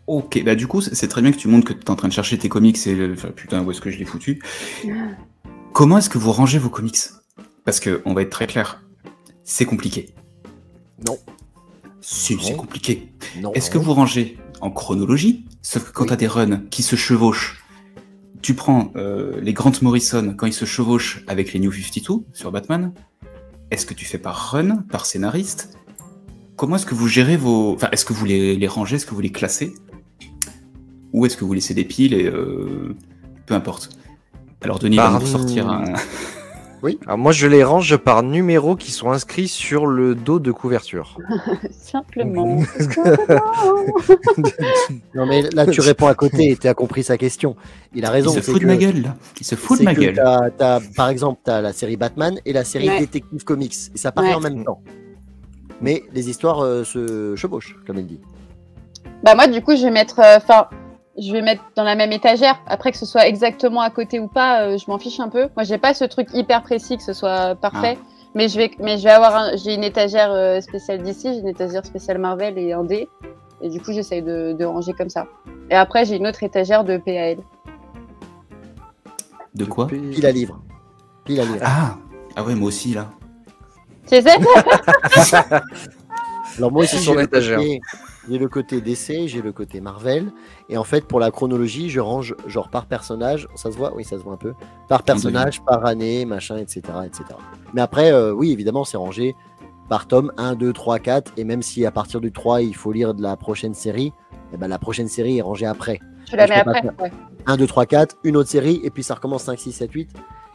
Ok, bah du coup, c'est très bien que tu montres que tu es en train de chercher tes comics et enfin, putain, où est-ce que je l'ai foutu? Comment est-ce que vous rangez vos comics? Parce que, on va être très clair, c'est compliqué. Non. Si, c'est Non. compliqué. Non. Est-ce que vous rangez en chronologie? Sauf que quand Oui. t'as des runs qui se chevauchent, tu prends les Grant Morrison quand ils se chevauchent avec les New 52 sur Batman. Est-ce que tu fais par run, par scénariste? Comment est-ce que vous gérez vos... Enfin, est-ce que vous les rangez, est-ce que vous les classez? Ou est-ce que vous laissez des piles et... peu importe. Alors Denis va nous sortir un... Oui. Alors moi je les range par numéros qui sont inscrits sur le dos de couverture. Simplement. Non mais là tu réponds à côté et tu as compris sa question. Il a raison. Il se fout de ma gueule là. Il se fout de ma gueule. Par exemple, tu as la série Batman et la série Detective Comics. Et ça paraît en même temps. Mais les histoires se chevauchent, comme elle dit. Bah moi du coup je vais mettre... je vais mettre dans la même étagère. Après, que ce soit exactement à côté ou pas, je m'en fiche un peu. Moi, j'ai pas ce truc hyper précis que ce soit parfait. Mais je vais avoir j'ai une étagère spéciale DC, j'ai une étagère spéciale Marvel et Indé. Et du coup, j'essaye de ranger comme ça. Et après, j'ai une autre étagère de PAL. De quoi? Pile à livre. Pile à livre. Ah ouais, moi aussi, là. Tu sais Alors moi aussi, sur l'étagère. J'ai le côté DC, j'ai le côté Marvel, et en fait pour la chronologie, je range genre par personnage, ça se voit, oui ça se voit un peu, par personnage, par année, machin, etc. etc. Mais après, oui évidemment c'est rangé par tome 1, 2, 3, 4, et même si à partir du 3 il faut lire de la prochaine série, eh ben, la prochaine série est rangée après. Tu la mets après, ouais. 1, 2, 3, 4, une autre série, et puis ça recommence 5, 6, 7, 8.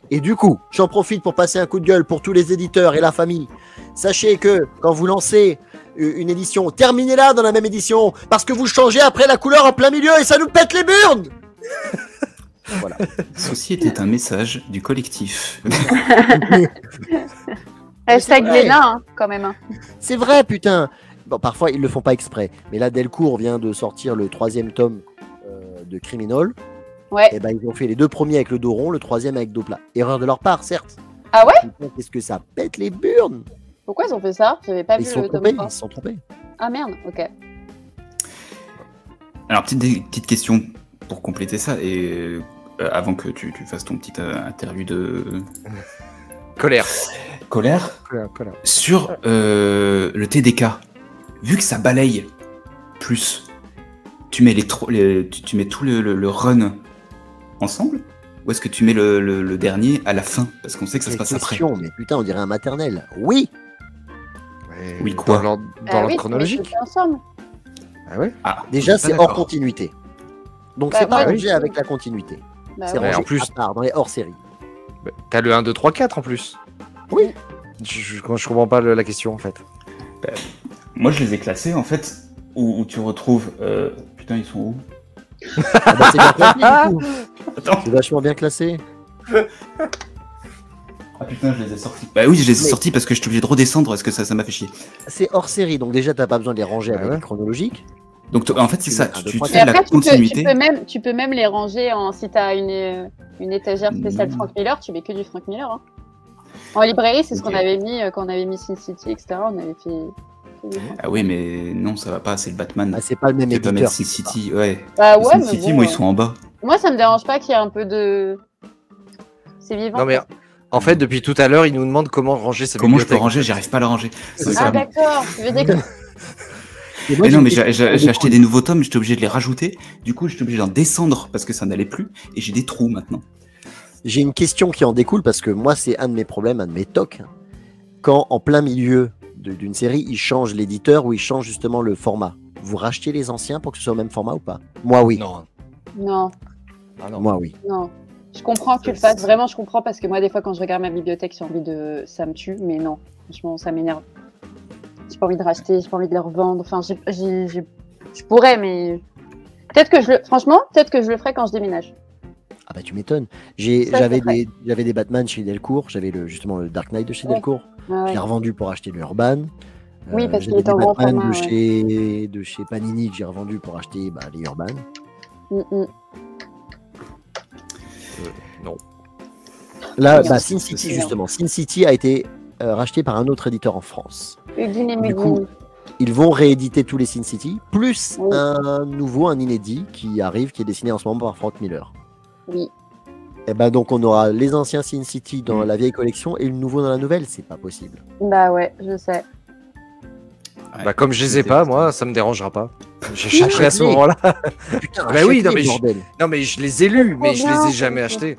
Et du coup, j'en profite pour passer un coup de gueule pour tous les éditeurs et la famille. Sachez que quand vous lancez une édition, terminez-la dans la même édition, parce que vous changez après la couleur en plein milieu et ça nous pète les burnes. Voilà. Ceci était un message du collectif. Hashtag Léna, hein, quand même. Hein. C'est vrai, putain. Bon, parfois, ils le font pas exprès. Mais là, Delcourt vient de sortir le 3e tome de Criminal. Ouais. Et ben, ils ont fait les 2 premiers avec le dos rond, le 3e avec dos plat. Erreur de leur part, certes. Ah ouais? Qu'est-ce que ça pète les burnes? Pourquoi ils ont fait ça? J'avais pas vu le tome 3. Ils se sont trompés. Ah merde, ok. Alors, petite question pour compléter ça, et avant que tu fasses ton petit interview de... Colère. Sur le TDK, vu que ça balaye plus, tu mets, tu mets tout le run ensemble? Ou est-ce que tu mets le dernier à la fin? Parce qu'on sait que ça se passe après. Mais putain, on dirait un maternel. Oui. Oui, quoi? Dans l'ordre chronologique. Ensemble. Ah ouais. Déjà, c'est hors continuité. Donc, c'est pas rangé avec la continuité. C'est rangé en plus, à part, dans les hors-séries. T'as le 1, 2, 3, 4 en plus. Oui. Je comprends pas la question en fait. Moi, je les ai classés en fait où tu retrouves. Putain, ils sont où? Ah bah, c'est bien classé, du coup. C'est vachement bien classé. Ah putain, je les ai sortis. Bah oui, je les ai sortis parce que je suis obligé de redescendre parce que ça m'a fait chier. C'est hors série, donc déjà t'as pas besoin de les ranger avec une chronologique. Donc en fait c'est ça, tu Mais fais après, la continuité. Tu peux même les ranger si t'as une étagère spéciale Frank Miller, tu mets que du Frank Miller. Hein. En librairie, c'est ce qu'on avait mis quand on avait mis Sin City, etc. On avait fait. Ah oui, mais non, ça va pas, c'est le Batman. Ah, c'est pas le même éditeur. Pas mettre Sin City, ouais. Bah ouais, Sin mais City, bon, moi ils sont en bas. Moi ça me dérange pas qu'il y ait un peu de. C'est vivant. Non mais en fait depuis tout à l'heure il nous demande comment ranger sa bibliothèque. Comment je peux ranger? J'arrive pas à la ranger. Ah d'accord, tu veux dire que... Mais non, mais j'ai acheté des nouveaux tomes, j'étais obligé de les rajouter. Du coup, j'étais obligé d'en descendre parce que ça n'allait plus. Et j'ai des trous maintenant. J'ai une question qui en découle parce que moi, c'est un de mes problèmes, un de mes tocs. Quand en plein milieu d'une série, ils changent l'éditeur ou ils changent justement le format. Vous rachetez les anciens pour que ce soit au même format ou pas? Moi, oui. Non. Ah, non. Moi, oui. Non. Je comprends que tu le fasses. Vraiment, je comprends parce que moi, des fois, quand je regarde ma bibliothèque, j'ai envie de. Ça me tue, mais non. Franchement, ça m'énerve. J'ai pas envie de racheter, j'ai pas envie de les revendre. Enfin, je pourrais, mais peut-être que peut-être que je le ferai quand je déménage. Ah bah tu m'étonnes. J'avais des Batman chez Delcourt, j'avais justement le Dark Knight de chez Delcourt. Ouais. Je l'ai revendu pour acheter le Urban. Oui, parce qu'il est en grand format. De chez Panini que j'ai revendu pour acheter les Urban. Non. Là, Sin City justement. Sin City a été racheté par un autre éditeur en France. Huguin et Du coup, ils vont rééditer tous les Sin City, plus Oui. un inédit qui arrive, qui est dessiné en ce moment par Frank Miller. Oui. Et ben donc on aura les anciens Sin City dans la vieille collection et le nouveau dans la nouvelle, c'est pas possible. Bah ouais, je sais. Ouais. Bah, comme je les ai pas, moi, ça me dérangera pas. Oui, J'achèterai à ce mais- moment-là. Putain, Bah oui, non, achète-les, mais bordel. Non, mais je les ai lus, mais je les ai jamais achetés.